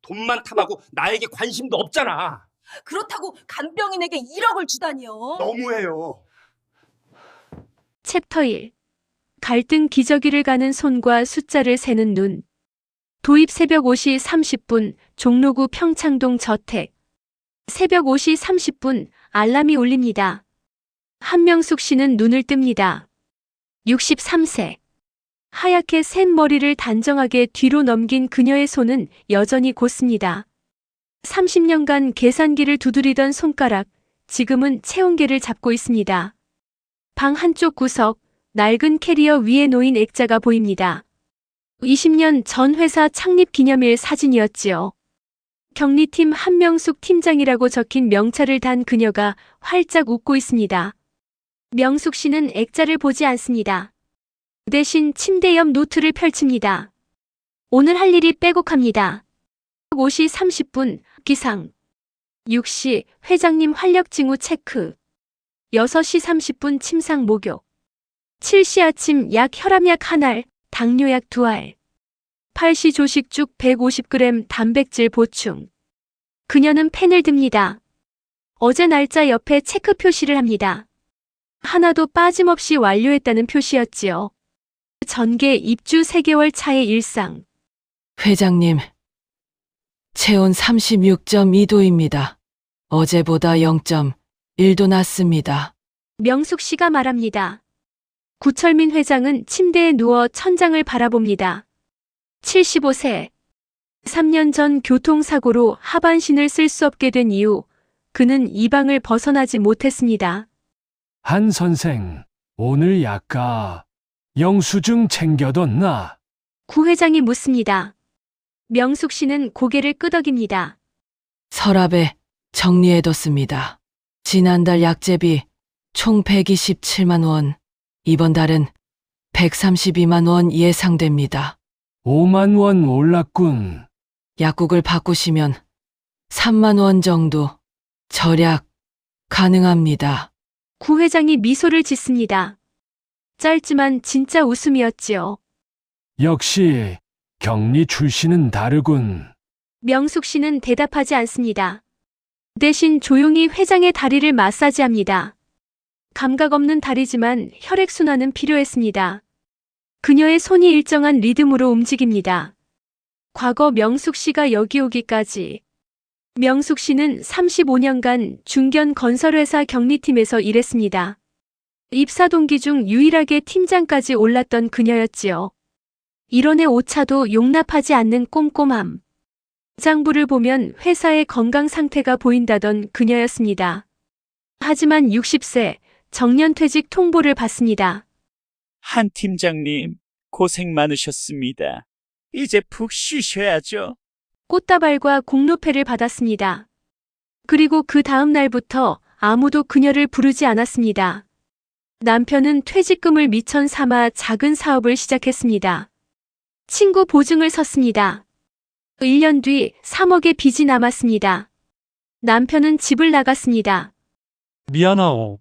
돈만 탐하고 나에게 관심도 없잖아. 그렇다고 간병인에게 1억을 주다니요. 너무해요. 챕터 1. 갈등 기저귀를 가는 손과 숫자를 세는 눈. 도입 새벽 5시 30분 종로구 평창동 저택. 새벽 5시 30분 알람이 울립니다. 한명숙 씨는 눈을 뜹니다. 63세. 하얗게 센 머리를 단정하게 뒤로 넘긴 그녀의 손은 여전히 곧습니다. 30년간 계산기를 두드리던 손가락, 지금은 체온계를 잡고 있습니다. 방 한쪽 구석, 낡은 캐리어 위에 놓인 액자가 보입니다. 20년 전 회사 창립 기념일 사진이었지요. 격리팀 한명숙 팀장이라고 적힌 명찰을 단 그녀가 활짝 웃고 있습니다. 명숙 씨는 액자를 보지 않습니다. 대신 침대 옆 노트를 펼칩니다. 오늘 할 일이 빼곡합니다. 5시 30분 기상. 6시 회장님 활력 징후 체크. 6시 30분 침상 목욕. 7시 아침 약 혈압약 한 알, 당뇨약 2알. 8시 조식죽 150g 단백질 보충. 그녀는 펜을 듭니다. 어제 날짜 옆에 체크 표시를 합니다. 하나도 빠짐없이 완료했다는 표시였지요. 전개 입주 3개월 차의 일상. 회장님, 체온 36.2도입니다. 어제보다 0.1도 낮습니다. 명숙 씨가 말합니다. 구철민 회장은 침대에 누워 천장을 바라봅니다. 75세. 3년 전 교통사고로 하반신을 쓸 수 없게 된 이후 그는 이 방을 벗어나지 못했습니다. 한 선생, 오늘 약가 영수증 챙겨뒀나? 구 회장이 묻습니다. 명숙 씨는 고개를 끄덕입니다. 서랍에 정리해뒀습니다. 지난달 약제비 총 127만 원, 이번 달은 132만 원 예상됩니다. 5만 원 올랐군. 약국을 바꾸시면 3만 원 정도 절약 가능합니다. 구 회장이 미소를 짓습니다. 짧지만 진짜 웃음이었지요. 역시 격리 출신은 다르군. 명숙 씨는 대답하지 않습니다. 대신 조용히 회장의 다리를 마사지합니다. 감각 없는 다리지만 혈액순환은 필요했습니다. 그녀의 손이 일정한 리듬으로 움직입니다. 과거 명숙 씨가 여기 오기까지. 명숙 씨는 35년간 중견 건설회사 격리팀에서 일했습니다. 입사 동기 중 유일하게 팀장까지 올랐던 그녀였지요. 일원의 오차도 용납하지 않는 꼼꼼함. 장부를 보면 회사의 건강 상태가 보인다던 그녀였습니다. 하지만 60세 정년퇴직 통보를 받습니다. 한 팀장님, 고생 많으셨습니다. 이제 푹 쉬셔야죠. 꽃다발과 공로패를 받았습니다. 그리고 그 다음 날부터 아무도 그녀를 부르지 않았습니다. 남편은 퇴직금을 미천 삼아 작은 사업을 시작했습니다. 친구 보증을 섰습니다. 1년 뒤 3억의 빚이 남았습니다. 남편은 집을 나갔습니다. 미안하오.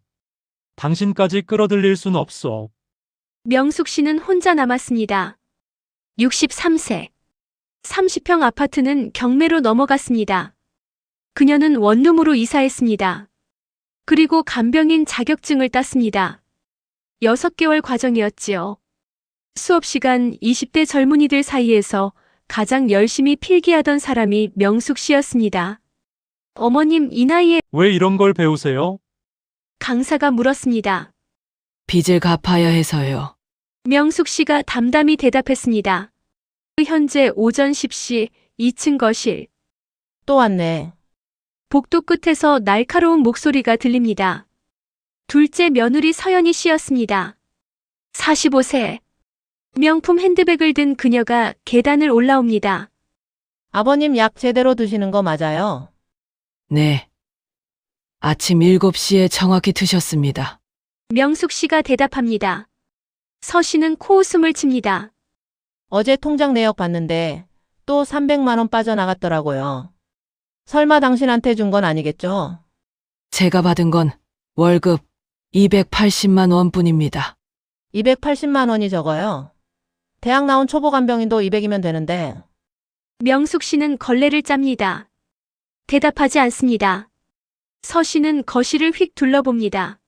당신까지 끌어들일 순 없어. 명숙 씨는 혼자 남았습니다. 63세. 30평 아파트는 경매로 넘어갔습니다. 그녀는 원룸으로 이사했습니다. 그리고 간병인 자격증을 땄습니다. 6개월 과정이었지요. 수업 시간 20대 젊은이들 사이에서 가장 열심히 필기하던 사람이 명숙 씨였습니다. 어머님, 이 나이에 왜 이런 걸 배우세요? 강사가 물었습니다. 빚을 갚아야 해서요. 명숙 씨가 담담히 대답했습니다. 현재 오전 10시 2층 거실. 또 왔네. 복도 끝에서 날카로운 목소리가 들립니다. 둘째 며느리 서연이 씨였습니다. 45세. 명품 핸드백을 든 그녀가 계단을 올라옵니다. 아버님 약 제대로 드시는 거 맞아요? 네. 아침 7시에 정확히 드셨습니다. 명숙 씨가 대답합니다. 서 씨는 코웃음을 칩니다. 어제 통장 내역 봤는데 또 300만 원 빠져나갔더라고요. 설마 당신한테 준 건 아니겠죠? 제가 받은 건 월급 280만 원뿐입니다. 280만 원이 적어요. 대학 나온 초보 간병인도 200이면 되는데 명숙 씨는 걸레를 짭니다. 대답하지 않습니다. 서 씨는 거실을 휙 둘러봅니다.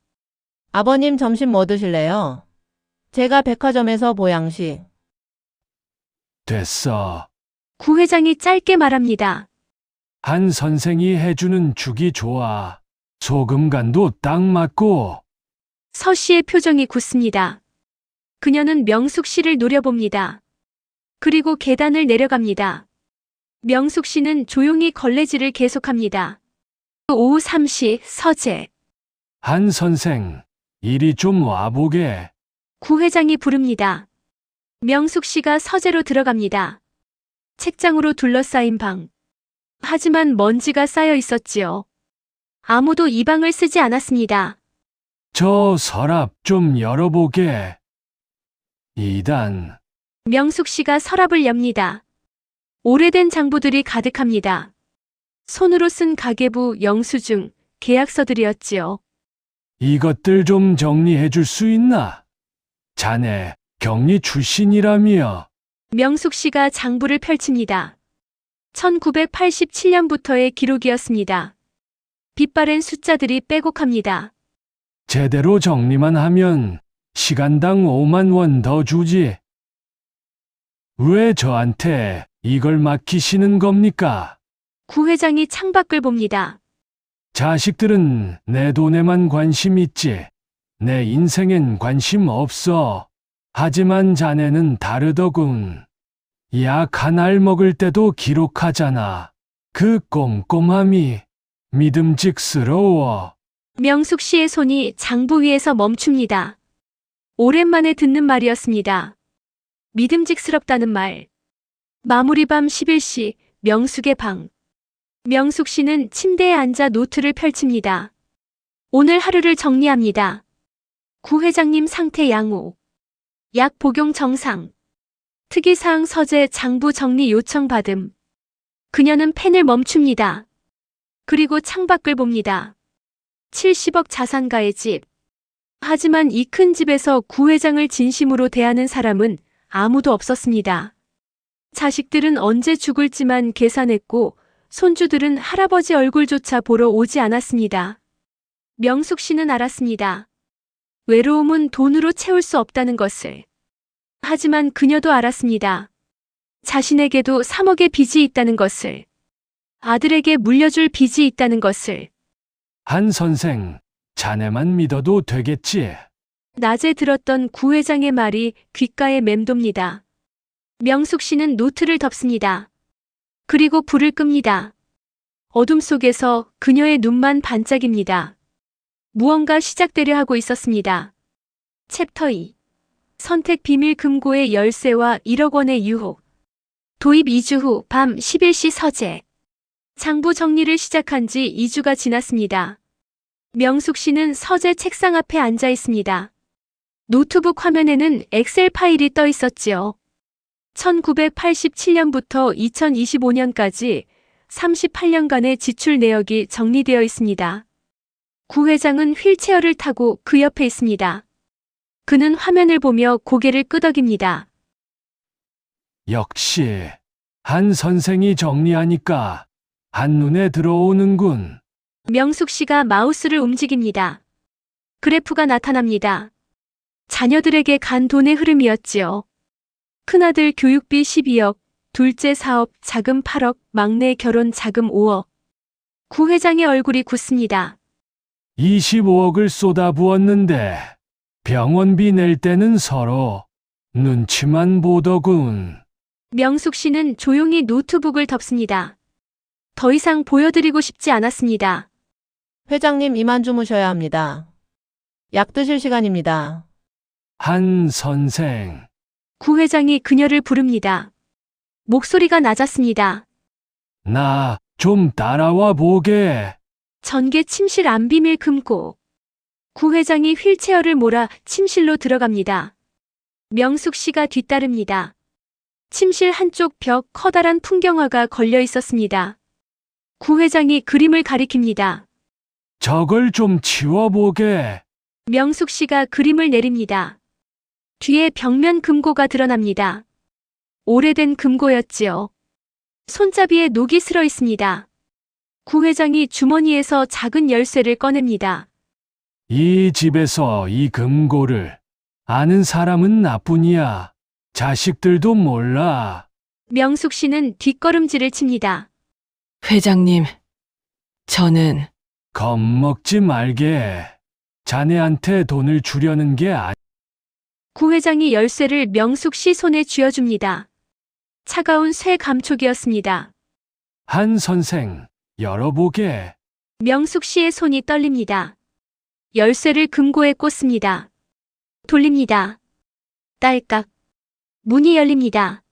아버님 점심 뭐 드실래요? 제가 백화점에서 보양식. 됐어. 구 회장이 짧게 말합니다. 한 선생이 해주는 죽이 좋아. 소금 간도 딱 맞고. 서 씨의 표정이 굳습니다. 그녀는 명숙 씨를 노려봅니다. 그리고 계단을 내려갑니다. 명숙 씨는 조용히 걸레질을 계속합니다. 오후 3시 서재. 한 선생, 이리 좀 와보게. 구 회장이 부릅니다. 명숙 씨가 서재로 들어갑니다. 책장으로 둘러싸인 방. 하지만 먼지가 쌓여 있었지요. 아무도 이 방을 쓰지 않았습니다. 저 서랍 좀 열어보게. 2단. 명숙 씨가 서랍을 엽니다. 오래된 장부들이 가득합니다. 손으로 쓴 가계부, 영수증, 계약서들이었지요. 이것들 좀 정리해 줄 수 있나? 자네 경리 출신이라며. 명숙 씨가 장부를 펼칩니다. 1987년부터의 기록이었습니다. 빛바랜 숫자들이 빼곡합니다. 제대로 정리만 하면 시간당 5만 원 더 주지. 왜 저한테 이걸 맡기시는 겁니까? 구 회장이 창밖을 봅니다. 자식들은 내 돈에만 관심 있지. 내 인생엔 관심 없어. 하지만 자네는 다르더군. 약 한 알 먹을 때도 기록하잖아. 그 꼼꼼함이 믿음직스러워. 명숙 씨의 손이 장부 위에서 멈춥니다. 오랜만에 듣는 말이었습니다. 믿음직스럽다는 말. 마무리 밤 11시, 명숙의 방. 명숙 씨는 침대에 앉아 노트를 펼칩니다. 오늘 하루를 정리합니다. 구 회장님 상태 양호. 약 복용 정상. 특이사항 서재 장부 정리 요청 받음. 그녀는 펜을 멈춥니다. 그리고 창밖을 봅니다. 70억 자산가의 집. 하지만 이 큰 집에서 구 회장을 진심으로 대하는 사람은 아무도 없었습니다. 자식들은 언제 죽을지만 계산했고 손주들은 할아버지 얼굴조차 보러 오지 않았습니다. 명숙 씨는 알았습니다. 외로움은 돈으로 채울 수 없다는 것을. 하지만 그녀도 알았습니다. 자신에게도 3억의 빚이 있다는 것을. 아들에게 물려줄 빚이 있다는 것을. 한 선생, 자네만 믿어도 되겠지. 낮에 들었던 구 회장의 말이 귓가에 맴돕니다. 명숙 씨는 노트를 덮습니다. 그리고 불을 끕니다. 어둠 속에서 그녀의 눈만 반짝입니다. 무언가 시작되려 하고 있었습니다. 챕터 2. 선택 비밀 금고의 열쇠와 1억 원의 유혹. 도입 2주 후 밤 11시 서재. 장부 정리를 시작한 지 2주가 지났습니다. 명숙 씨는 서재 책상 앞에 앉아 있습니다. 노트북 화면에는 엑셀 파일이 떠 있었지요. 1987년부터 2025년까지 38년간의 지출 내역이 정리되어 있습니다. 구 회장은 휠체어를 타고 그 옆에 있습니다. 그는 화면을 보며 고개를 끄덕입니다. 역시 한 선생이 정리하니까 한눈에 들어오는군. 명숙 씨가 마우스를 움직입니다. 그래프가 나타납니다. 자녀들에게 간 돈의 흐름이었지요. 큰아들 교육비 12억, 둘째 사업 자금 8억, 막내 결혼 자금 5억. 구 회장의 얼굴이 굳습니다. 25억을 쏟아부었는데 병원비 낼 때는 서로 눈치만 보더군. 명숙 씨는 조용히 노트북을 덮습니다. 더 이상 보여드리고 싶지 않았습니다. 회장님 이만 주무셔야 합니다. 약 드실 시간입니다. 한 선생. 구 회장이 그녀를 부릅니다. 목소리가 낮았습니다. 나 좀 따라와 보게. 전개 침실 안비밀 금고. 구 회장이 휠체어를 몰아 침실로 들어갑니다. 명숙 씨가 뒤따릅니다. 침실 한쪽 벽 커다란 풍경화가 걸려 있었습니다. 구 회장이 그림을 가리킵니다. 저걸 좀 치워보게. 명숙 씨가 그림을 내립니다. 뒤에 벽면 금고가 드러납니다. 오래된 금고였지요. 손잡이에 녹이 슬어 있습니다. 구 회장이 주머니에서 작은 열쇠를 꺼냅니다. 이 집에서 이 금고를 아는 사람은 나뿐이야. 자식들도 몰라. 명숙 씨는 뒷걸음질을 칩니다. 회장님, 저는 겁먹지 말게. 자네한테 돈을 주려는 게 아니. 구 회장이 열쇠를 명숙 씨 손에 쥐어줍니다. 차가운 쇠 감촉이었습니다. 한 선생, 열어보게. 명숙 씨의 손이 떨립니다. 열쇠를 금고에 꽂습니다. 돌립니다. 딸깍. 문이 열립니다.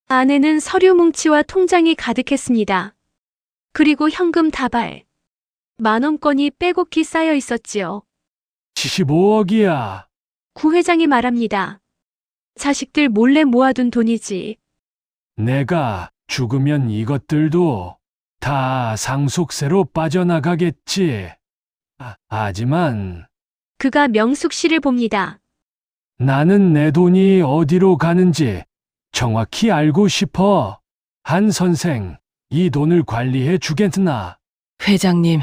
안에는 서류 뭉치와 통장이 가득했습니다. 그리고 현금 다발. 10,000원권이 빼곡히 쌓여 있었지요. 75억이야. 구 회장이 말합니다. 자식들 몰래 모아둔 돈이지. 내가 죽으면 이것들도 다 상속세로 빠져나가겠지. 하지만 그가 명숙 씨를 봅니다. 나는 내 돈이 어디로 가는지 정확히 알고 싶어. 한 선생, 이 돈을 관리해 주겠나? 회장님,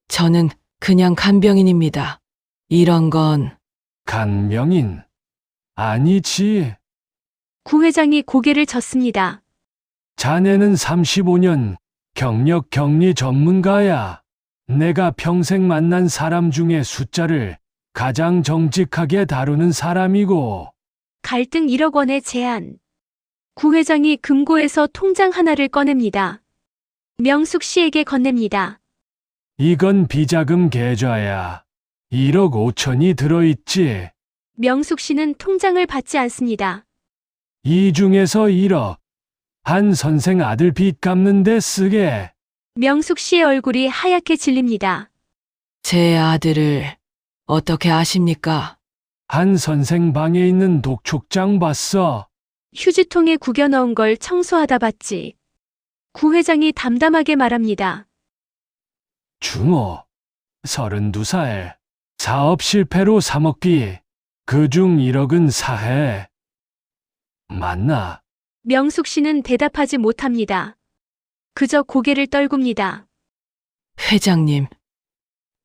저는 그냥 간병인입니다. 이런 건 간병인? 아니지. 구 회장이 고개를 젓습니다. 자네는 35년 경력 격리 전문가야. 내가 평생 만난 사람 중에 숫자를 가장 정직하게 다루는 사람이고. 갈등 1억 원의 제안. 구 회장이 금고에서 통장 하나를 꺼냅니다. 명숙 씨에게 건넵니다. 이건 비자금 계좌야. 1억 5천이 들어있지. 명숙 씨는 통장을 받지 않습니다. 이 중에서 1억. 한 선생 아들 빚 갚는 데 쓰게. 명숙 씨의 얼굴이 하얗게 질립니다. 제 아들을 어떻게 아십니까? 한 선생 방에 있는 독촉장 봤어. 휴지통에 구겨 넣은 걸 청소하다 봤지. 구 회장이 담담하게 말합니다. 중호. 32살. 사업 실패로 3억 비. 그중 1억은 사해. 맞나? 명숙 씨는 대답하지 못합니다. 그저 고개를 떨굽니다. 회장님,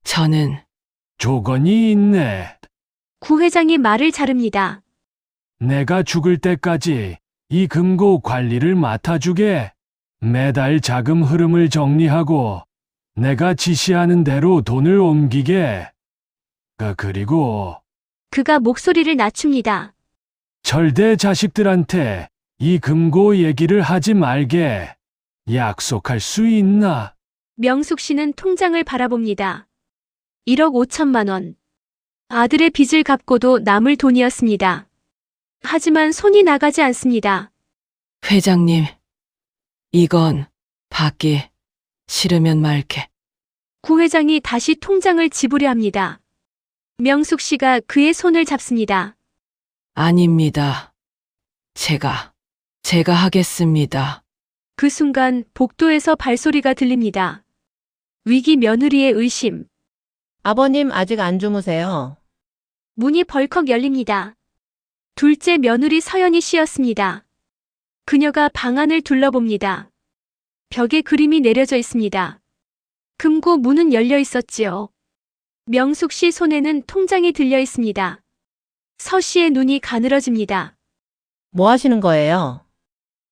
저는 조건이 있네. 구 회장이 말을 자릅니다. 내가 죽을 때까지 이 금고 관리를 맡아주게. 매달 자금 흐름을 정리하고 내가 지시하는 대로 돈을 옮기게. 그리고 그가 목소리를 낮춥니다. 절대 자식들한테 이 금고 얘기를 하지 말게. 약속할 수 있나? 명숙 씨는 통장을 바라봅니다. 1억 5천만 원. 아들의 빚을 갚고도 남을 돈이었습니다. 하지만 손이 나가지 않습니다. 회장님, 이건 받기 싫으면 말게. 구 회장이 다시 통장을 지불해야 합니다. 명숙 씨가 그의 손을 잡습니다. 아닙니다. 제가 하겠습니다. 그 순간 복도에서 발소리가 들립니다. 위기 며느리의 의심. 아버님 아직 안 주무세요. 문이 벌컥 열립니다. 둘째 며느리 서연이 씨였습니다. 그녀가 방 안을 둘러봅니다. 벽에 그림이 내려져 있습니다. 금고 문은 열려 있었지요. 명숙 씨 손에는 통장이 들려 있습니다. 서 씨의 눈이 가늘어집니다. 뭐 하시는 거예요?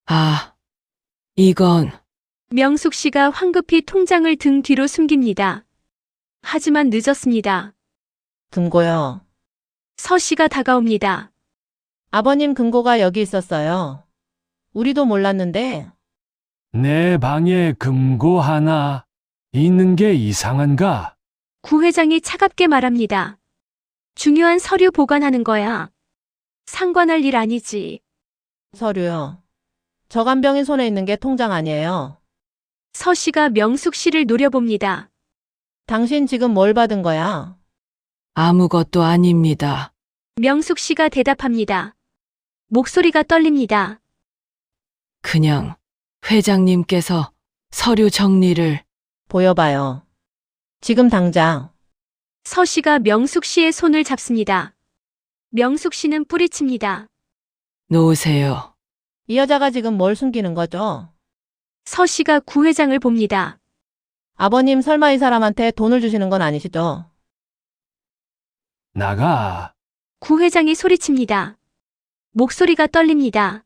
아, 이건 명숙 씨가 황급히 통장을 등 뒤로 숨깁니다. 하지만 늦었습니다. 금고요. 서 씨가 다가옵니다. 아버님 금고가 여기 있었어요. 우리도 몰랐는데 내 방에 금고 하나 있는 게 이상한가? 구 회장이 차갑게 말합니다. 중요한 서류 보관하는 거야. 상관할 일 아니지. 서류요. 저 간병인 손에 있는 게 통장 아니에요. 서 씨가 명숙 씨를 노려봅니다. 당신 지금 뭘 받은 거야? 아무것도 아닙니다. 명숙 씨가 대답합니다. 목소리가 떨립니다. 그냥 회장님께서 서류 정리를 보여봐요. 지금 당장. 서 씨가 명숙 씨의 손을 잡습니다. 명숙 씨는 뿌리칩니다. 놓으세요. 이 여자가 지금 뭘 숨기는 거죠? 서 씨가 구 회장을 봅니다. 아버님 설마 이 사람한테 돈을 주시는 건 아니시죠? 나가. 구 회장이 소리칩니다. 목소리가 떨립니다.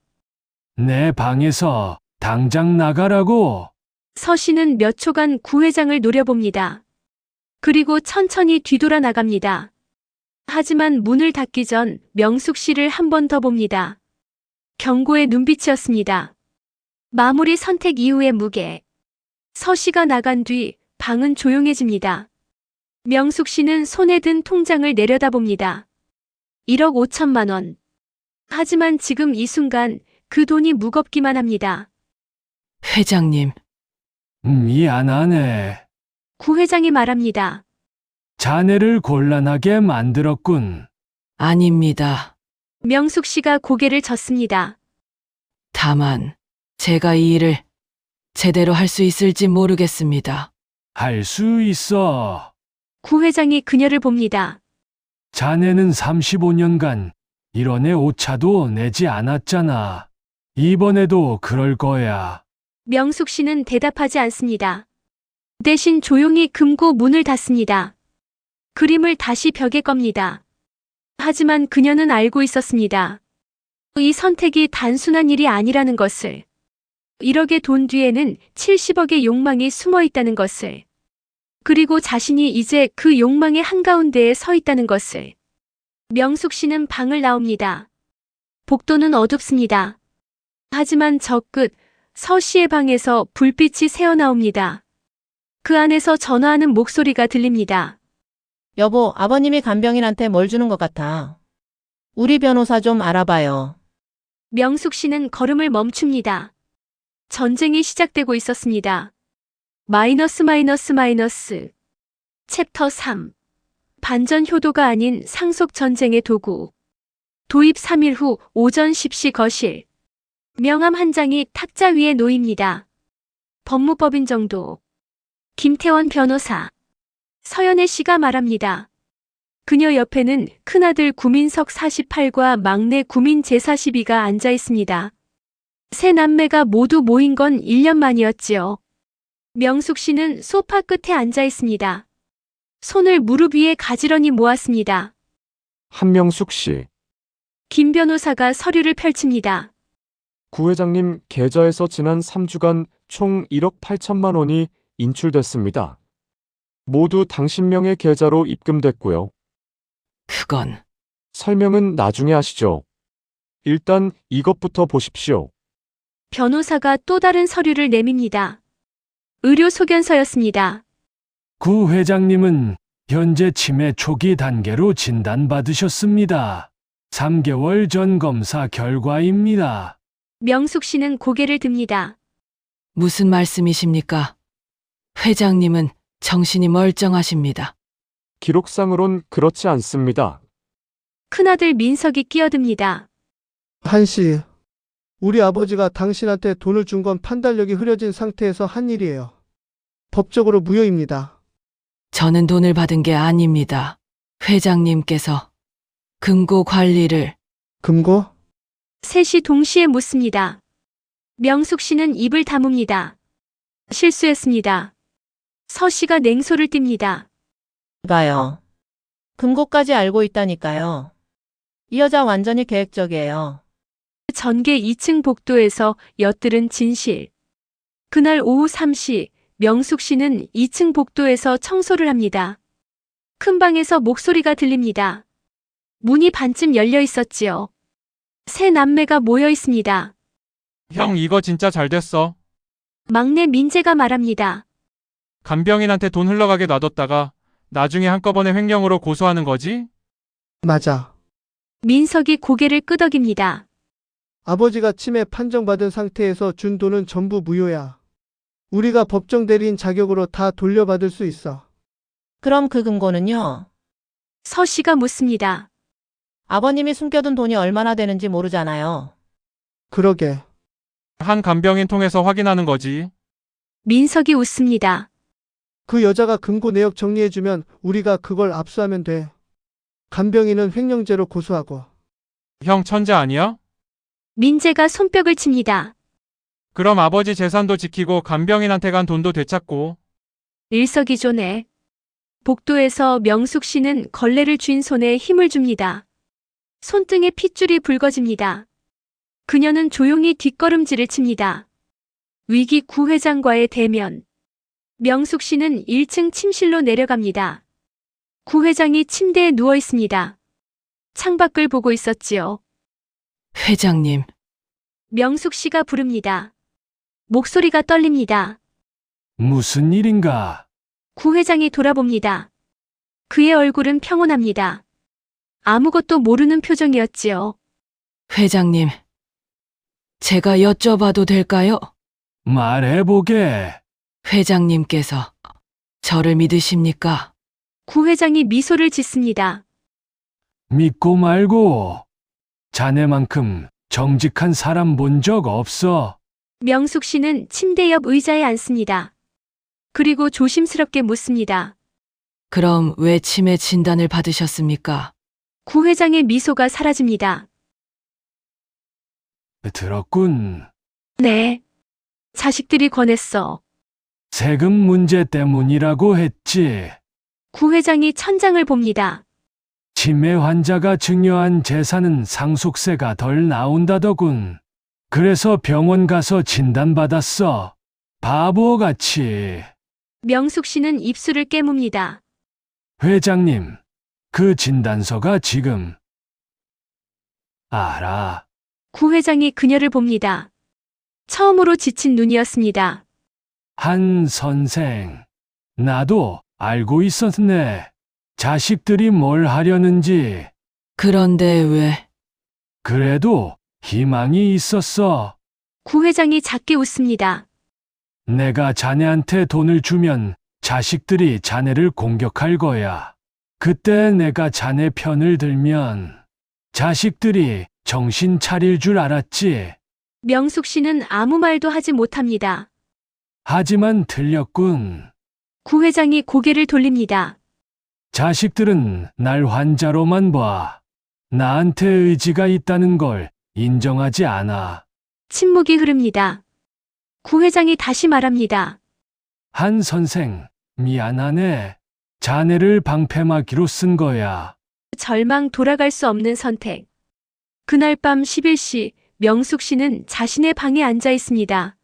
내 방에서 당장 나가라고. 서 씨는 몇 초간 구 회장을 노려봅니다. 그리고 천천히 뒤돌아 나갑니다. 하지만 문을 닫기 전 명숙 씨를 한 번 더 봅니다. 경고의 눈빛이었습니다. 마무리 선택 이후의 무게. 서 씨가 나간 뒤 방은 조용해집니다. 명숙 씨는 손에 든 통장을 내려다봅니다. 1억 5천만 원. 하지만 지금 이 순간 그 돈이 무겁기만 합니다. 회장님, 미안하네. 구 회장이 말합니다. 자네를 곤란하게 만들었군. 아닙니다. 명숙 씨가 고개를 젓습니다. 다만, 제가 이 일을 제대로 할 수 있을지 모르겠습니다. 할 수 있어. 구 회장이 그녀를 봅니다. 자네는 35년간 1원의 오차도 내지 않았잖아. 이번에도 그럴 거야. 명숙 씨는 대답하지 않습니다. 대신 조용히 금고 문을 닫습니다. 그림을 다시 벽에 겁니다. 하지만 그녀는 알고 있었습니다. 이 선택이 단순한 일이 아니라는 것을. 1억의 돈 뒤에는 70억의 욕망이 숨어 있다는 것을. 그리고 자신이 이제 그 욕망의 한가운데에 서 있다는 것을. 명숙 씨는 방을 나옵니다. 복도는 어둡습니다. 하지만 저 끝, 서 씨의 방에서 불빛이 새어나옵니다. 그 안에서 전화하는 목소리가 들립니다. 여보, 아버님이 간병인한테 뭘 주는 것 같아. 우리 변호사 좀 알아봐요. 명숙 씨는 걸음을 멈춥니다. 전쟁이 시작되고 있었습니다. 마이너스. 챕터 3. 반전 효도가 아닌 상속 전쟁의 도구. 도입 3일 후 오전 10시 거실. 명함 한 장이 탁자 위에 놓입니다. 법무법인 정도. 김태원 변호사. 서연애 씨가 말합니다. 그녀 옆에는 큰아들 구민석 48과 막내 구민 제42가 앉아 있습니다. 세 남매가 모두 모인 건 1년 만이었지요. 명숙 씨는 소파 끝에 앉아 있습니다. 손을 무릎 위에 가지런히 모았습니다. 한명숙 씨, 김 변호사가 서류를 펼칩니다. 구 회장님 계좌에서 지난 3주간 총 1억 8천만 원이 인출됐습니다. 모두 당신 명의 계좌로 입금됐고요. 그건 설명은 나중에 하시죠. 일단 이것부터 보십시오. 변호사가 또 다른 서류를 내밉니다. 의료 소견서였습니다. 구 회장님은 현재 치매 초기 단계로 진단받으셨습니다. 3개월 전 검사 결과입니다. 명숙 씨는 고개를 듭니다. 무슨 말씀이십니까? 회장님은 정신이 멀쩡하십니다. 기록상으론 그렇지 않습니다. 큰아들 민석이 끼어듭니다. 한씨, 우리 아버지가 당신한테 돈을 준 건 판단력이 흐려진 상태에서 한 일이에요. 법적으로 무효입니다. 저는 돈을 받은 게 아닙니다. 회장님께서 금고 관리를 금고? 셋이 동시에 묻습니다. 명숙 씨는 입을 다뭅니다. 실수했습니다. 서 씨가 냉소를 띱니다. 가요. 금고까지 알고 있다니까요. 이 여자 완전히 계획적이에요. 전계 2층 복도에서 엿들은 진실. 그날 오후 3시 명숙 씨는 2층 복도에서 청소를 합니다. 큰 방에서 목소리가 들립니다. 문이 반쯤 열려 있었지요. 세 남매가 모여 있습니다. 형, 이거 진짜 잘 됐어. 막내 민재가 말합니다. 간병인한테 돈 흘러가게 놔뒀다가 나중에 한꺼번에 횡령으로 고소하는 거지? 맞아. 민석이 고개를 끄덕입니다. 아버지가 치매 판정받은 상태에서 준 돈은 전부 무효야. 우리가 법정 대리인 자격으로 다 돌려받을 수 있어. 그럼 그 금고는요? 서 씨가 묻습니다. 아버님이 숨겨둔 돈이 얼마나 되는지 모르잖아요. 그러게. 한 간병인 통해서 확인하는 거지. 민석이 웃습니다. 그 여자가 금고 내역 정리해주면 우리가 그걸 압수하면 돼. 간병인은 횡령죄로 고소하고. 형 천재 아니야? 민재가 손뼉을 칩니다. 그럼 아버지 재산도 지키고 간병인한테 간 돈도 되찾고. 일석이조네. 복도에서 명숙 씨는 걸레를 쥔 손에 힘을 줍니다. 손등에 핏줄이 붉어집니다. 그녀는 조용히 뒷걸음질을 칩니다. 위기 구 회장과의 대면. 명숙 씨는 1층 침실로 내려갑니다. 구 회장이 침대에 누워 있습니다. 창밖을 보고 있었지요. 회장님, 명숙 씨가 부릅니다. 목소리가 떨립니다. 무슨 일인가? 구 회장이 돌아봅니다. 그의 얼굴은 평온합니다. 아무것도 모르는 표정이었지요. 회장님. 제가 여쭤봐도 될까요? 말해보게. 회장님께서 저를 믿으십니까? 구 회장이 미소를 짓습니다. 믿고 말고. 자네만큼 정직한 사람 본 적 없어. 명숙 씨는 침대 옆 의자에 앉습니다. 그리고 조심스럽게 묻습니다. 그럼 왜 치매 진단을 받으셨습니까? 구 회장의 미소가 사라집니다. 들었군. 네. 자식들이 권했어. 세금 문제 때문이라고 했지. 구 회장이 천장을 봅니다. 치매 환자가 증여한 재산은 상속세가 덜 나온다더군. 그래서 병원 가서 진단받았어. 바보같이. 명숙 씨는 입술을 깨뭅니다. 회장님, 그 진단서가 지금. 알아. 구 회장이 그녀를 봅니다. 처음으로 지친 눈이었습니다. 한 선생. 나도 알고 있었네. 자식들이 뭘 하려는지. 그런데 왜? 그래도 희망이 있었어. 구 회장이 작게 웃습니다. 내가 자네한테 돈을 주면 자식들이 자네를 공격할 거야. 그때 내가 자네 편을 들면 자식들이 정신 차릴 줄 알았지. 명숙 씨는 아무 말도 하지 못합니다. 하지만 틀렸군. 구 회장이 고개를 돌립니다. 자식들은 날 환자로만 봐. 나한테 의지가 있다는 걸 인정하지 않아. 침묵이 흐릅니다. 구 회장이 다시 말합니다. 한 선생, 미안하네. 자네를 방패막이로 쓴 거야. 절망 돌아갈 수 없는 선택. 그날 밤 11시 명숙 씨는 자신의 방에 앉아 있습니다.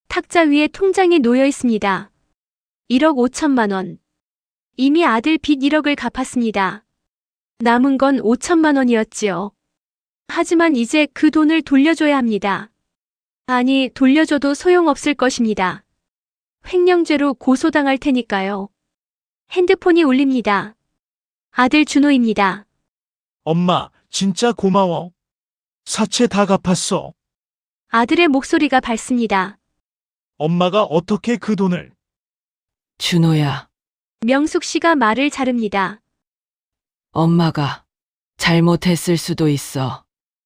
탁자 위에 통장이 놓여 있습니다. 1억 5천만 원. 이미 아들 빚 1억을 갚았습니다. 남은 건 5천만 원이었지요. 하지만 이제 그 돈을 돌려줘야 합니다. 아니, 돌려줘도 소용없을 것입니다. 횡령죄로 고소당할 테니까요. 핸드폰이 울립니다. 아들 준호입니다. 엄마, 진짜 고마워. 사채 다 갚았어. 아들의 목소리가 밝습니다. 엄마가 어떻게 그 돈을? 준호야, 명숙 씨가 말을 자릅니다. 엄마가 잘못했을 수도 있어.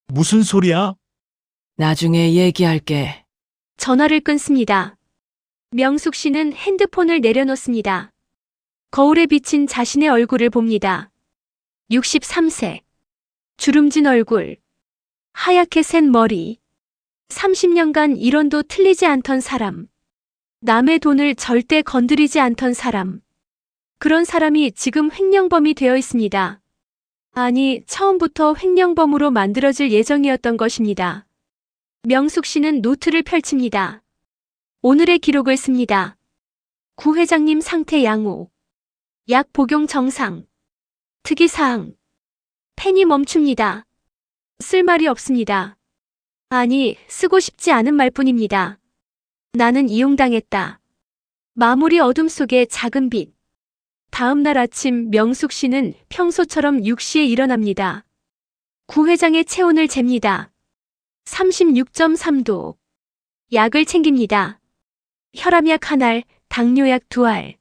무슨 소리야? 나중에 얘기할게. 전화를 끊습니다. 명숙 씨는 핸드폰을 내려놓습니다. 거울에 비친 자신의 얼굴을 봅니다. 63세. 주름진 얼굴. 하얗게 센 머리. 30년간 이론도 틀리지 않던 사람. 남의 돈을 절대 건드리지 않던 사람. 그런 사람이 지금 횡령범이 되어 있습니다. 아니, 처음부터 횡령범으로 만들어질 예정이었던 것입니다. 명숙 씨는 노트를 펼칩니다. 오늘의 기록을 씁니다. 구 회장님 상태 양호. 약 복용 정상. 특이사항. 펜이 멈춥니다. 쓸 말이 없습니다. 아니, 쓰고 싶지 않은 말뿐입니다. 나는 이용당했다. 마무리 어둠 속의 작은 빛. 다음 날 아침 명숙 씨는 평소처럼 6시에 일어납니다. 구 회장의 체온을 잽니다. 36.3도. 약을 챙깁니다. 혈압약 한 알, 당뇨약 2알.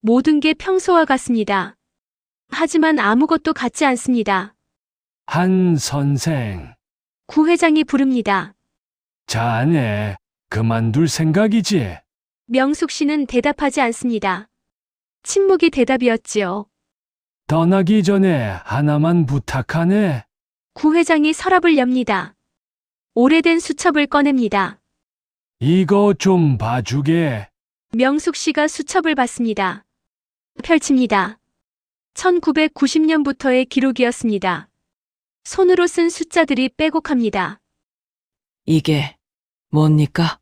모든 게 평소와 같습니다. 하지만 아무것도 같지 않습니다. 한 선생. 구 회장이 부릅니다. 자네, 그만둘 생각이지? 명숙 씨는 대답하지 않습니다. 침묵이 대답이었지요. 떠나기 전에 하나만 부탁하네. 구 회장이 서랍을 엽니다. 오래된 수첩을 꺼냅니다. 이거 좀 봐주게. 명숙 씨가 수첩을 받습니다. 펼칩니다. 1990년부터의 기록이었습니다. 손으로 쓴 숫자들이 빼곡합니다. 이게 뭡니까?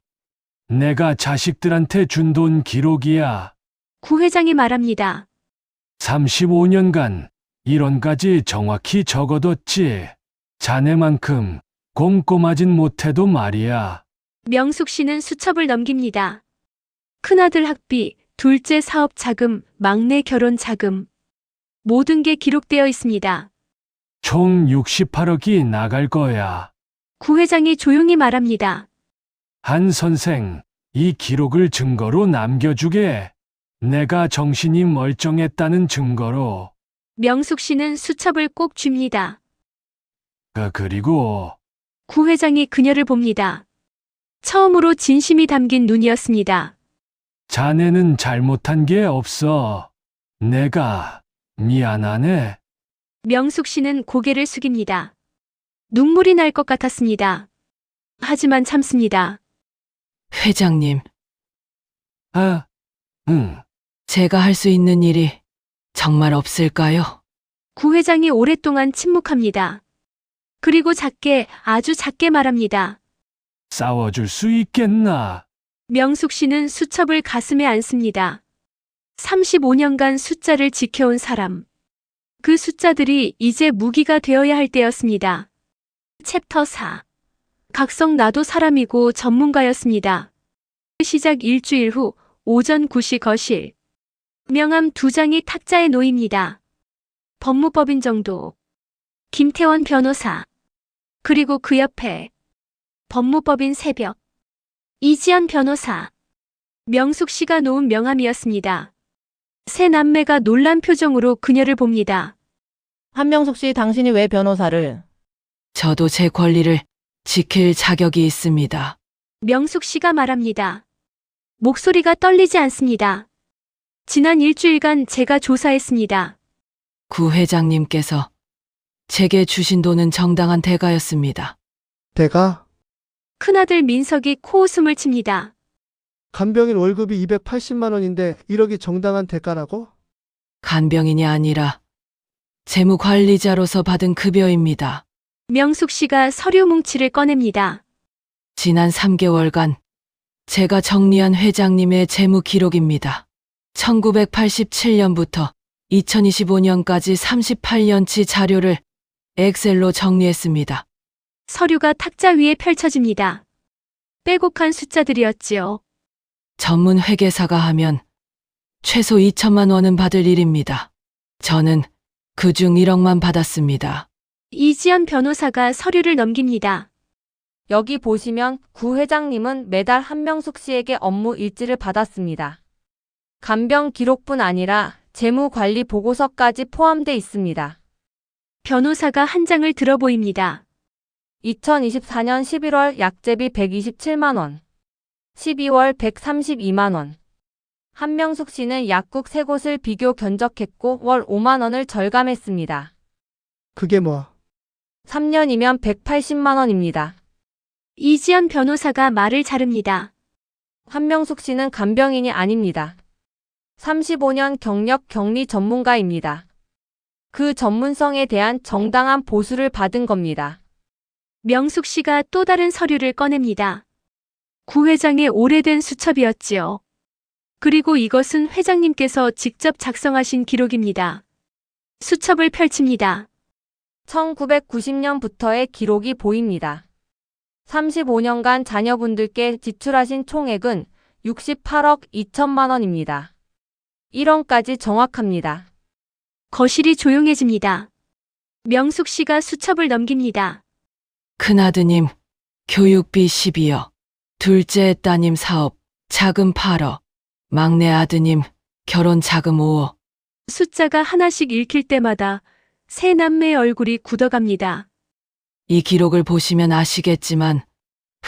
내가 자식들한테 준 돈 기록이야. 구 회장이 말합니다. 35년간 1원까지 정확히 적어뒀지. 자네만큼 꼼꼼하진 못해도 말이야. 명숙 씨는 수첩을 넘깁니다. 큰아들 학비, 둘째 사업 자금, 막내 결혼 자금. 모든 게 기록되어 있습니다. 총 68억이 나갈 거야. 구 회장이 조용히 말합니다. 한 선생, 이 기록을 증거로 남겨주게. 내가 정신이 멀쩡했다는 증거로. 명숙 씨는 수첩을 꼭 줍니다. 그리고 구 회장이 그녀를 봅니다. 처음으로 진심이 담긴 눈이었습니다. 자네는 잘못한 게 없어. 내가 미안하네. 명숙 씨는 고개를 숙입니다. 눈물이 날 것 같았습니다. 하지만 참습니다. 회장님, 아, 응. 제가 할 수 있는 일이 정말 없을까요? 구 회장이 오랫동안 침묵합니다. 그리고 작게, 아주 작게 말합니다. 싸워줄 수 있겠나? 명숙 씨는 수첩을 가슴에 안습니다. 35년간 숫자를 지켜온 사람. 그 숫자들이 이제 무기가 되어야 할 때였습니다. 챕터 4. 각성 나도 사람이고 전문가였습니다. 시작 일주일 후 오전 9시 거실. 명함 2장이 탁자에 놓입니다. 법무법인 정도. 김태원 변호사. 그리고 그 옆에 법무법인 새벽. 이지연 변호사. 명숙 씨가 놓은 명함이었습니다. 세 남매가 놀란 표정으로 그녀를 봅니다. 한명숙 씨, 당신이 왜 변호사를? 저도 제 권리를 지킬 자격이 있습니다. 명숙 씨가 말합니다. 목소리가 떨리지 않습니다. 지난 일주일간 제가 조사했습니다. 구 회장님께서 제게 주신 돈은 정당한 대가였습니다. 대가? 큰아들 민석이 코웃음을 칩니다. 간병인 월급이 280만 원인데 1억이 정당한 대가라고? 간병인이 아니라 재무관리자로서 받은 급여입니다. 명숙 씨가 서류 뭉치를 꺼냅니다. 지난 3개월간 제가 정리한 회장님의 재무 기록입니다. 1987년부터 2025년까지 38년치 자료를 엑셀로 정리했습니다. 서류가 탁자 위에 펼쳐집니다. 빼곡한 숫자들이었지요. 전문 회계사가 하면 최소 2천만 원은 받을 일입니다. 저는 그중 1억만 받았습니다. 이지연 변호사가 서류를 넘깁니다. 여기 보시면 구 회장님은 매달 한명숙 씨에게 업무 일지를 받았습니다. 간병 기록뿐 아니라 재무관리 보고서까지 포함돼 있습니다. 변호사가 한 장을 들어 보입니다. 2024년 11월 약제비 127만 원, 12월 132만 원. 한명숙 씨는 약국 3곳을 비교 견적했고 월 5만 원을 절감했습니다. 그게 뭐? 3년이면 180만 원입니다. 이지연 변호사가 말을 자릅니다. 한명숙 씨는 간병인이 아닙니다. 35년 경력 격리 전문가입니다. 그 전문성에 대한 정당한 보수를 받은 겁니다. 명숙 씨가 또 다른 서류를 꺼냅니다. 구 회장의 오래된 수첩이었지요. 그리고 이것은 회장님께서 직접 작성하신 기록입니다. 수첩을 펼칩니다. 1990년부터의 기록이 보입니다. 35년간 자녀분들께 지출하신 총액은 68억 2천만 원입니다. 1원까지 정확합니다. 거실이 조용해집니다. 명숙 씨가 수첩을 넘깁니다. 큰아드님 교육비 12억, 둘째 따님 사업 자금 8억, 막내 아드님 결혼 자금 5억. 숫자가 하나씩 읽힐 때마다 세 남매의 얼굴이 굳어갑니다. 이 기록을 보시면 아시겠지만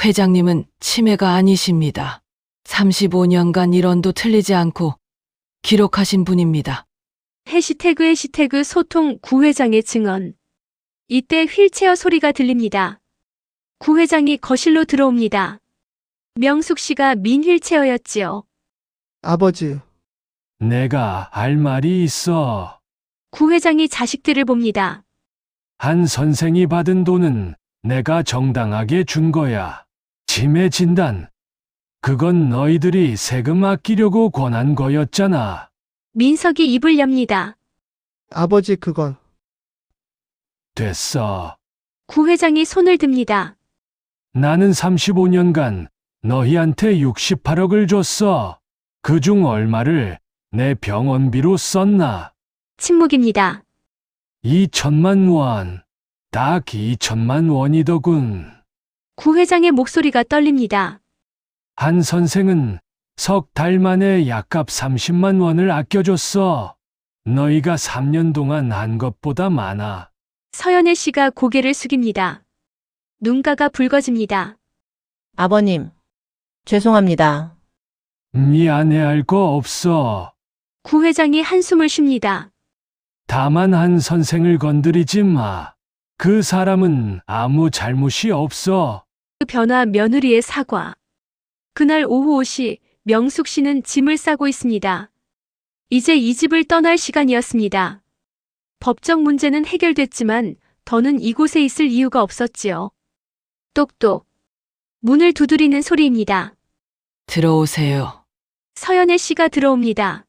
회장님은 치매가 아니십니다. 35년간 1원도 틀리지 않고 기록하신 분입니다. 해시태그 소통 구 회장의 증언. 이때 휠체어 소리가 들립니다. 구 회장이 거실로 들어옵니다. 명숙 씨가 민 휠체어였지요. 아버지, 내가 할 말이 있어. 구 회장이 자식들을 봅니다. 한 선생이 받은 돈은 내가 정당하게 준 거야. 치매 진단. 그건 너희들이 세금 아끼려고 권한 거였잖아. 민석이 입을 엽니다. 아버지 그건 됐어. 구 회장이 손을 듭니다. 나는 35년간 너희한테 68억을 줬어. 그중 얼마를 내 병원비로 썼나? 침묵입니다. 2천만 원. 딱 2천만 원이더군. 구 회장의 목소리가 떨립니다. 한 선생은 석 달 만에 약값 30만 원을 아껴줬어. 너희가 3년 동안 한 것보다 많아. 서연애 씨가 고개를 숙입니다. 눈가가 붉어집니다. 아버님, 죄송합니다. 미안해할 거 없어. 구 회장이 한숨을 쉽니다. 다만 한 선생을 건드리지 마. 그 사람은 아무 잘못이 없어. 그 변화 며느리의 사과. 그날 오후 5시 명숙 씨는 짐을 싸고 있습니다. 이제 이 집을 떠날 시간이었습니다. 법적 문제는 해결됐지만 더는 이곳에 있을 이유가 없었지요. 똑똑. 문을 두드리는 소리입니다. 들어오세요. 서연애 씨가 들어옵니다.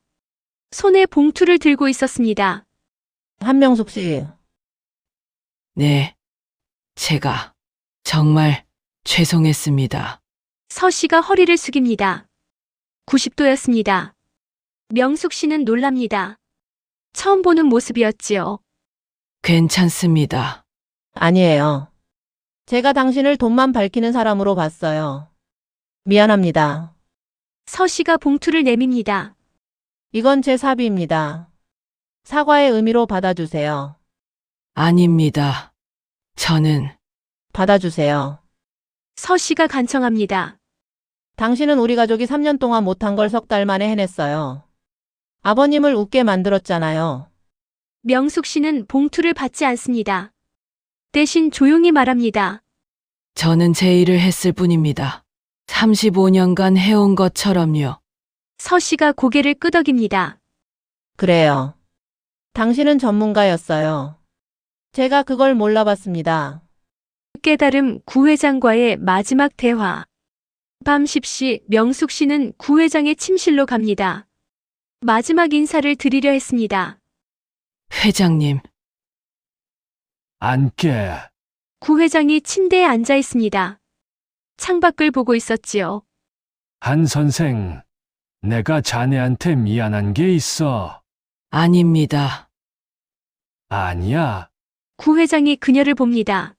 손에 봉투를 들고 있었습니다. 한명숙 씨, 네. 제가 정말 죄송했습니다. 서 씨가 허리를 숙입니다. 90도였습니다. 명숙 씨는 놀랍니다. 처음 보는 모습이었지요. 괜찮습니다. 아니에요. 제가 당신을 돈만 밝히는 사람으로 봤어요. 미안합니다. 서 씨가 봉투를 내밉니다. 이건 제 사비입니다. 사과의 의미로 받아주세요. 아닙니다. 저는 받아주세요. 서 씨가 간청합니다. 당신은 우리 가족이 3년 동안 못한 걸 석 달 만에 해냈어요. 아버님을 웃게 만들었잖아요. 명숙 씨는 봉투를 받지 않습니다. 대신 조용히 말합니다. 저는 제 일을 했을 뿐입니다. 35년간 해온 것처럼요. 서 씨가 고개를 끄덕입니다. 그래요. 당신은 전문가였어요. 제가 그걸 몰라봤습니다. 깨달음 구 회장과의 마지막 대화. 밤 10시 명숙 씨는 구 회장의 침실로 갑니다. 마지막 인사를 드리려 했습니다. 회장님, 앉게. 구 회장이 침대에 앉아 있습니다. 창밖을 보고 있었지요. 한 선생, 내가 자네한테 미안한 게 있어. 아닙니다. 아니야. 구 회장이 그녀를 봅니다.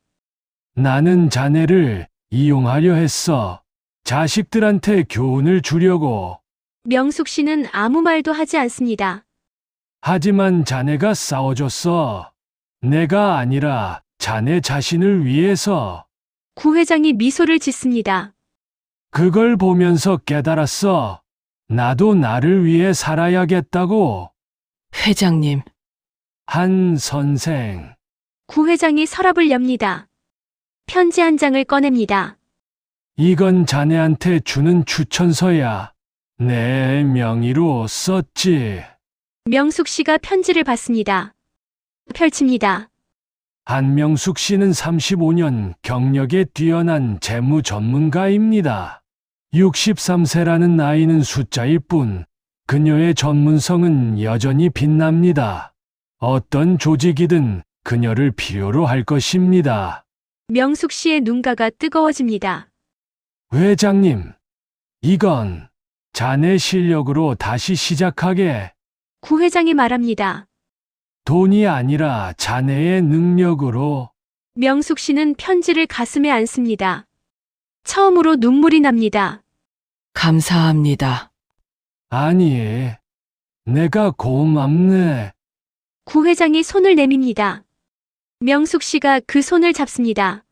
나는 자네를 이용하려 했어. 자식들한테 교훈을 주려고. 명숙 씨는 아무 말도 하지 않습니다. 하지만 자네가 싸워줬어. 내가 아니라 자네 자신을 위해서. 구 회장이 미소를 짓습니다. 그걸 보면서 깨달았어. 나도 나를 위해 살아야겠다고. 회장님, 한 선생. 구 회장이 서랍을 엽니다. 편지 한 장을 꺼냅니다. 이건 자네한테 주는 추천서야. 내 명의로 썼지. 명숙 씨가 편지를 받습니다. 펼칩니다. 한명숙 씨는 35년 경력에 뛰어난 재무 전문가입니다. 63세라는 나이는 숫자일 뿐 그녀의 전문성은 여전히 빛납니다. 어떤 조직이든 그녀를 필요로 할 것입니다. 명숙 씨의 눈가가 뜨거워집니다. 회장님, 이건 자네 실력으로 다시 시작하게. 구 회장이 말합니다. 돈이 아니라 자네의 능력으로. 명숙 씨는 편지를 가슴에 안습니다. 처음으로 눈물이 납니다. 감사합니다. 아니, 내가 고맙네. 구 회장이 손을 내밉니다. 명숙 씨가 그 손을 잡습니다.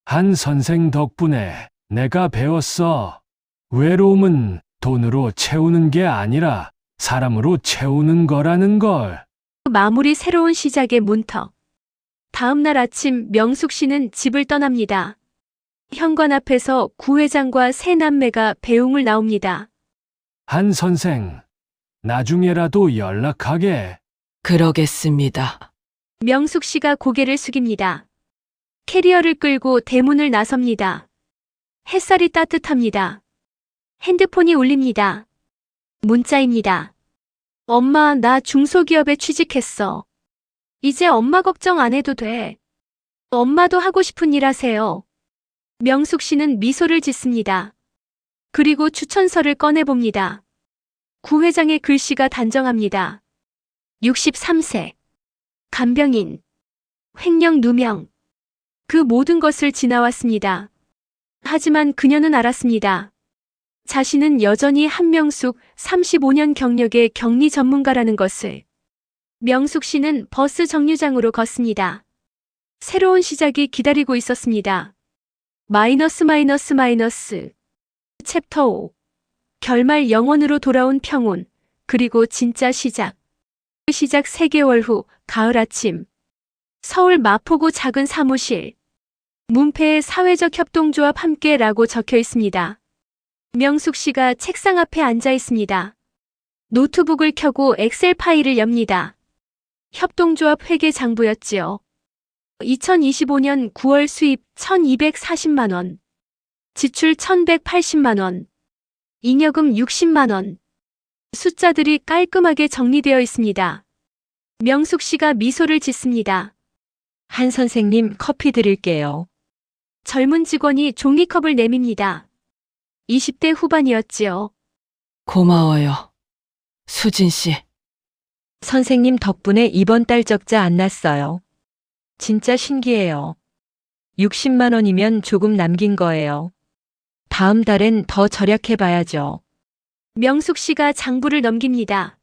한 선생 덕분에 내가 배웠어. 외로움은 돈으로 채우는 게 아니라 사람으로 채우는 거라는 걸. 마무리 새로운 시작의 문턱. 다음 날 아침 명숙 씨는 집을 떠납니다. 현관 앞에서 구 회장과 세 남매가 배웅을 나옵니다. 한 선생, 나중에라도 연락하게. 그러겠습니다. 명숙 씨가 고개를 숙입니다. 캐리어를 끌고 대문을 나섭니다. 햇살이 따뜻합니다. 핸드폰이 울립니다. 문자입니다. 엄마, 나 중소기업에 취직했어. 이제 엄마 걱정 안 해도 돼. 엄마도 하고 싶은 일 하세요. 명숙 씨는 미소를 짓습니다. 그리고 추천서를 꺼내봅니다. 구 회장의 글씨가 단정합니다. 63세. 간병인. 횡령 누명. 그 모든 것을 지나왔습니다. 하지만 그녀는 알았습니다. 자신은 여전히 한명숙 35년 경력의 격리 전문가라는 것을. 명숙 씨는 버스 정류장으로 걷습니다. 새로운 시작이 기다리고 있었습니다. 마이너스. 챕터 5. 결말 영원으로 돌아온 평온, 그리고 진짜 시작. 시작 3개월 후, 가을 아침. 서울 마포구 작은 사무실. 문패에 사회적 협동조합 함께라고 적혀 있습니다. 명숙 씨가 책상 앞에 앉아 있습니다. 노트북을 켜고 엑셀 파일을 엽니다. 협동조합 회계 장부였지요. 2025년 9월 수입 1,240만 원. 지출 1,180만 원. 잉여금 60만 원. 숫자들이 깔끔하게 정리되어 있습니다. 명숙 씨가 미소를 짓습니다. 한 선생님 커피 드릴게요. 젊은 직원이 종이컵을 내밉니다. 20대 후반이었지요. 고마워요. 수진 씨. 선생님 덕분에 이번 달 적자 안 났어요. 진짜 신기해요. 60만 원이면 조금 남긴 거예요. 다음 달엔 더 절약해 봐야죠. 명숙 씨가 장부를 넘깁니다.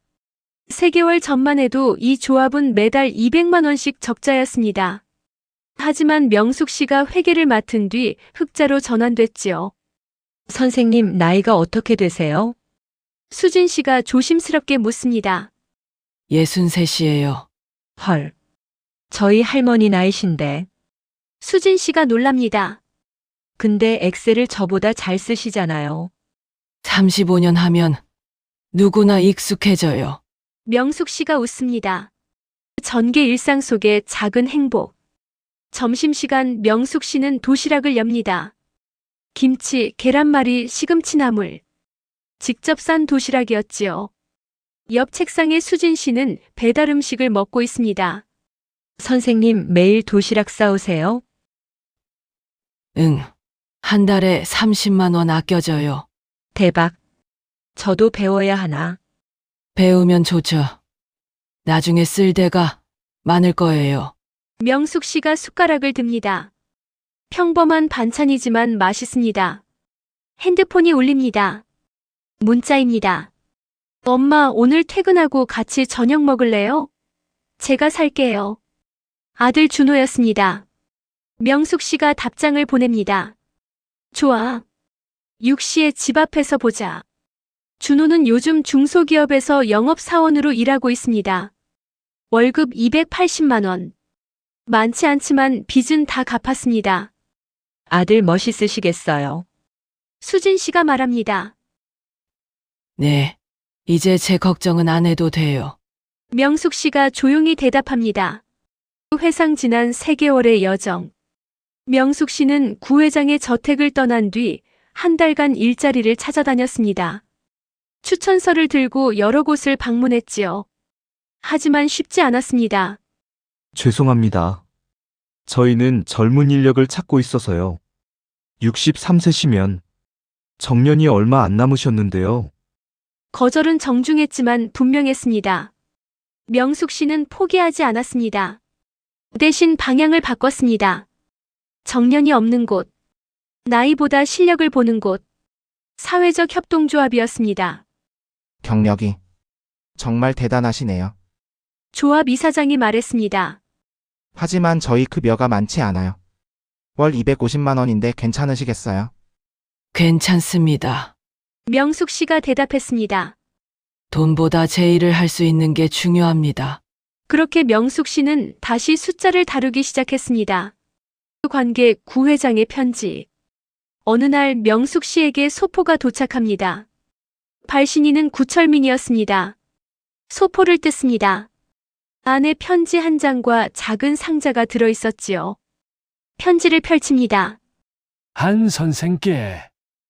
3개월 전만 해도 이 조합은 매달 200만 원씩 적자였습니다. 하지만 명숙 씨가 회계를 맡은 뒤 흑자로 전환됐지요. 선생님 나이가 어떻게 되세요? 수진 씨가 조심스럽게 묻습니다. 63이에요. 헐. 저희 할머니 나이신데. 수진 씨가 놀랍니다. 근데 엑셀을 저보다 잘 쓰시잖아요. 35년 하면 누구나 익숙해져요. 명숙 씨가 웃습니다. 전개 일상 속의 작은 행복. 점심시간 명숙 씨는 도시락을 엽니다. 김치, 계란말이, 시금치 나물. 직접 싼 도시락이었지요. 옆 책상에 수진 씨는 배달 음식을 먹고 있습니다. 선생님 매일 도시락 싸우세요? 응. 한 달에 30만 원 아껴져요. 대박. 저도 배워야 하나? 배우면 좋죠. 나중에 쓸 데가 많을 거예요. 명숙 씨가 숟가락을 듭니다. 평범한 반찬이지만 맛있습니다. 핸드폰이 울립니다. 문자입니다. 엄마, 오늘 퇴근하고 같이 저녁 먹을래요? 제가 살게요. 아들 준호였습니다. 명숙 씨가 답장을 보냅니다. 좋아. 6시에 집 앞에서 보자. 준호는 요즘 중소기업에서 영업사원으로 일하고 있습니다. 월급 280만 원. 많지 않지만 빚은 다 갚았습니다. 아들 멋있으시겠어요. 수진 씨가 말합니다. 네. 이제 제 걱정은 안 해도 돼요. 명숙 씨가 조용히 대답합니다. 회상 지난 3개월의 여정. 명숙 씨는 구 회장의 저택을 떠난 뒤 한 달간 일자리를 찾아다녔습니다. 추천서를 들고 여러 곳을 방문했지요. 하지만 쉽지 않았습니다. 죄송합니다. 저희는 젊은 인력을 찾고 있어서요. 63세시면 정년이 얼마 안 남으셨는데요. 거절은 정중했지만 분명했습니다. 명숙 씨는 포기하지 않았습니다. 대신 방향을 바꿨습니다. 정년이 없는 곳, 나이보다 실력을 보는 곳, 사회적 협동조합이었습니다. 경력이 정말 대단하시네요. 조합 이사장이 말했습니다. 하지만 저희 급여가 많지 않아요. 월 250만 원인데 괜찮으시겠어요? 괜찮습니다. 명숙 씨가 대답했습니다. 돈보다 제 일을 할 수 있는 게 중요합니다. 그렇게 명숙 씨는 다시 숫자를 다루기 시작했습니다. 관계 구 회장의 편지. 어느 날 명숙 씨에게 소포가 도착합니다. 발신인은 구철민이었습니다. 소포를 뜯습니다. 안에 편지 한 장과 작은 상자가 들어 있었지요. 편지를 펼칩니다. 한 선생께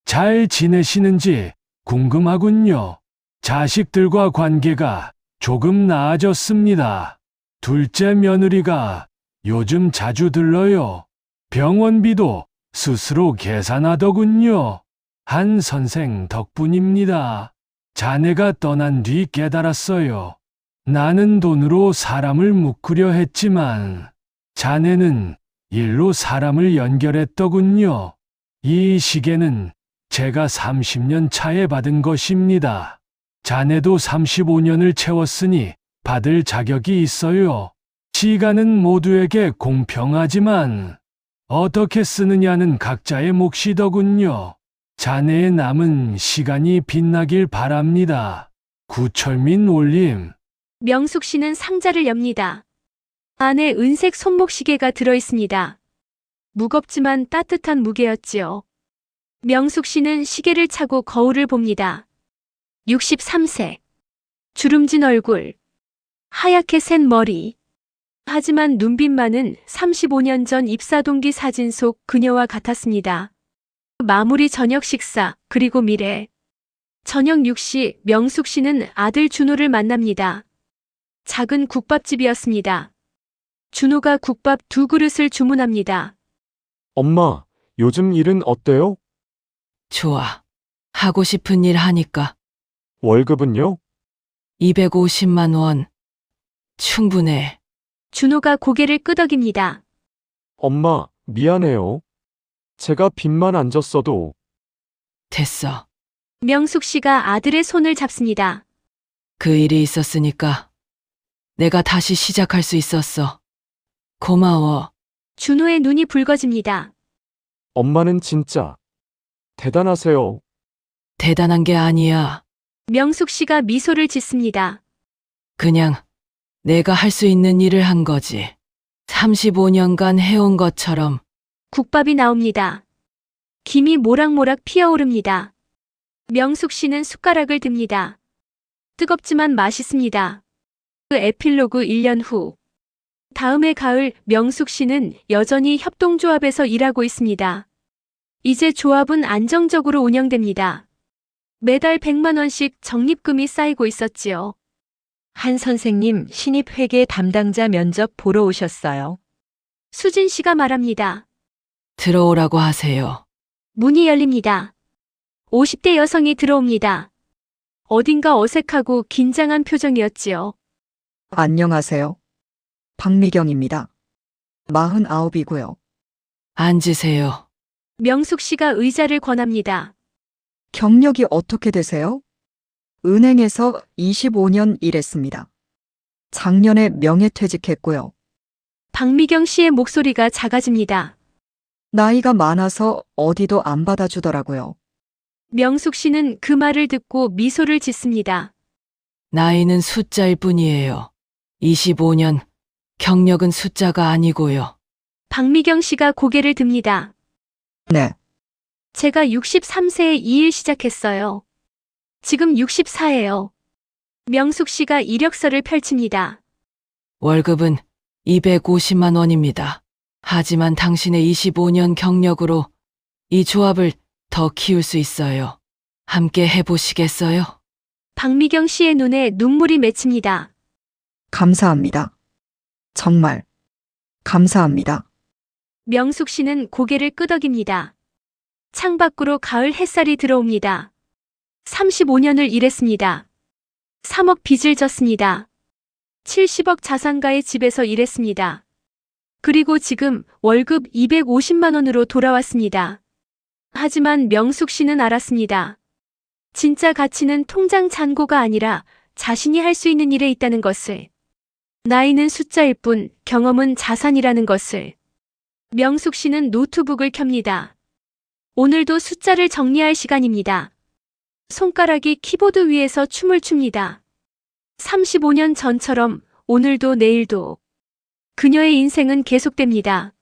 잘 지내시는지 궁금하군요. 자식들과 관계가 조금 나아졌습니다. 둘째 며느리가 요즘 자주 들러요. 병원비도 스스로 계산하더군요. 한 선생 덕분입니다. 자네가 떠난 뒤 깨달았어요. 나는 돈으로 사람을 묶으려 했지만 자네는 일로 사람을 연결했더군요. 이 시계는 제가 30년 차에 받은 것입니다. 자네도 35년을 채웠으니 받을 자격이 있어요. 시간은 모두에게 공평하지만 어떻게 쓰느냐는 각자의 몫이더군요. 자네의 남은 시간이 빛나길 바랍니다. 구철민 올림. 명숙 씨는 상자를 엽니다. 안에 은색 손목시계가 들어 있습니다. 무겁지만 따뜻한 무게였지요. 명숙 씨는 시계를 차고 거울을 봅니다. 63세. 주름진 얼굴. 하얗게 센 머리. 하지만 눈빛만은 35년 전 입사 동기 사진 속 그녀와 같았습니다. 마무리 저녁 식사, 그리고 미래. 저녁 6시 명숙 씨는 아들 준호를 만납니다. 작은 국밥집이었습니다. 준호가 국밥 2그릇을 주문합니다. 엄마, 요즘 일은 어때요? 좋아. 하고 싶은 일 하니까. 월급은요? 250만 원. 충분해. 준호가 고개를 끄덕입니다. 엄마, 미안해요. 제가 빚만 안 졌어도. 됐어. 명숙 씨가 아들의 손을 잡습니다. 그 일이 있었으니까 내가 다시 시작할 수 있었어. 고마워. 준호의 눈이 붉어집니다. 엄마는 진짜 대단하세요. 대단한 게 아니야. 명숙 씨가 미소를 짓습니다. 그냥 내가 할 수 있는 일을 한 거지. 35년간 해온 것처럼. 국밥이 나옵니다. 김이 모락모락 피어오릅니다. 명숙 씨는 숟가락을 듭니다. 뜨겁지만 맛있습니다. 그 에필로그 1년 후. 다음해 가을 명숙 씨는 여전히 협동조합에서 일하고 있습니다. 이제 조합은 안정적으로 운영됩니다. 매달 100만 원씩 적립금이 쌓이고 있었지요. 한 선생님 신입 회계 담당자 면접 보러 오셨어요. 수진 씨가 말합니다. 들어오라고 하세요. 문이 열립니다. 50대 여성이 들어옵니다. 어딘가 어색하고 긴장한 표정이었지요. 안녕하세요. 박미경입니다. 49이고요. 앉으세요. 명숙 씨가 의자를 권합니다. 경력이 어떻게 되세요? 은행에서 25년 일했습니다. 작년에 명예퇴직했고요. 박미경 씨의 목소리가 작아집니다. 나이가 많아서 어디도 안 받아주더라고요. 명숙 씨는 그 말을 듣고 미소를 짓습니다. 나이는 숫자일 뿐이에요. 25년. 경력은 숫자가 아니고요. 박미경 씨가 고개를 듭니다. 네. 제가 63세에 이 일 시작했어요. 지금 64예요. 명숙 씨가 이력서를 펼칩니다. 월급은 250만 원입니다. 하지만 당신의 25년 경력으로 이 조합을 더 키울 수 있어요. 함께 해보시겠어요? 박미경 씨의 눈에 눈물이 맺힙니다. 감사합니다. 정말 감사합니다. 명숙 씨는 고개를 끄덕입니다. 창밖으로 가을 햇살이 들어옵니다. 35년을 일했습니다. 3억 빚을 졌습니다. 70억 자산가의 집에서 일했습니다. 그리고 지금 월급 250만 원으로 돌아왔습니다. 하지만 명숙 씨는 알았습니다. 진짜 가치는 통장 잔고가 아니라 자신이 할 수 있는 일에 있다는 것을. 나이는 숫자일 뿐 경험은 자산이라는 것을. 명숙 씨는 노트북을 켭니다. 오늘도 숫자를 정리할 시간입니다. 손가락이 키보드 위에서 춤을 춥니다. 35년 전처럼 오늘도 내일도. 그녀의 인생은 계속됩니다.